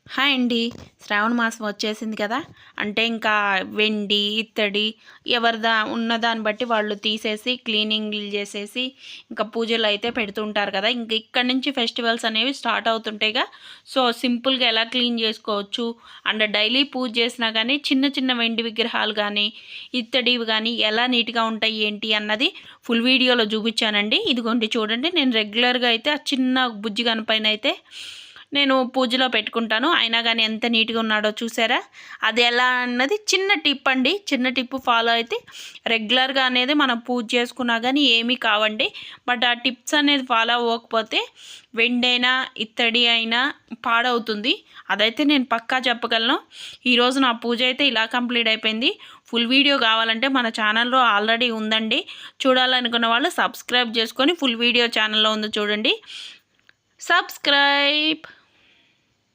Hi అండి. శ్రావణ మాసం వచ్చేసింది కదా! అంటే ఇంకా వెండి, ఇత్తడి ఉన్న దాన్ని బట్టి వాళ్ళు తీసేసి క్లీనింగ్‌లు చేసేసి ఇంకా పూజలైతే పెడుతుంటారు కదా! ఇంక ఇక్కడి నుంచి ఫెస్టివల్స్ అనేవి స్టార్ట్ అవుతుంటాయిగా. సో, సింపుల్‌గా ఎలా క్లీన్ చేసుకోవచ్చు అండ్ డైలీ పూజ చేసినా కానీ చిన్న చిన్న వెండి విగ్రహాలు కానీ, ఇత్తడివి కానీ ఎలా నీట్‌గా ఉంటాయి ఏంటి అన్నది ఫుల్ వీడియోలో చూపించానండి. ఇదిగోండి చూడండి. నేను రెగ్యులర్‌గా అయితే ఆ చిన్న బుజ్జి గణపయ్యనైతే నేను పూజలో పెట్టుకుంటాను. అయినా గానీ ఎంత నీట్‌గా ఉన్నాడో చూసారా? అది ఎలా అన్నది చిన్న టిప్ అండి. చిన్న టిప్ ఫాలో అయితే రెగ్యులర్‌గా అనేది మనం పూజ చేసుకున్నా గానీ ఏమీ కావండి. బట్ ఆ టిప్స్ అనేది ఫాలో అవ్వకపోతే వెండైనా, ఇత్తడి అయినా పాడవుతుంది. అదైతే నేను పక్కా చెప్పగలను. ఈరోజు నా పూజ అయితే ఇలా కంప్లీట్ అయిపోయింది. ఫుల్ వీడియో కావాలంటే మన ఛానల్‌లో ఆల్రెడీ ఉందండి. చూడాలనుకున్న వాళ్ళు సబ్స్క్రైబ్ చేసుకొని ఫుల్ వీడియో ఛానల్‌లో ఉంది చూడండి. సబ్స్క్రైబ్.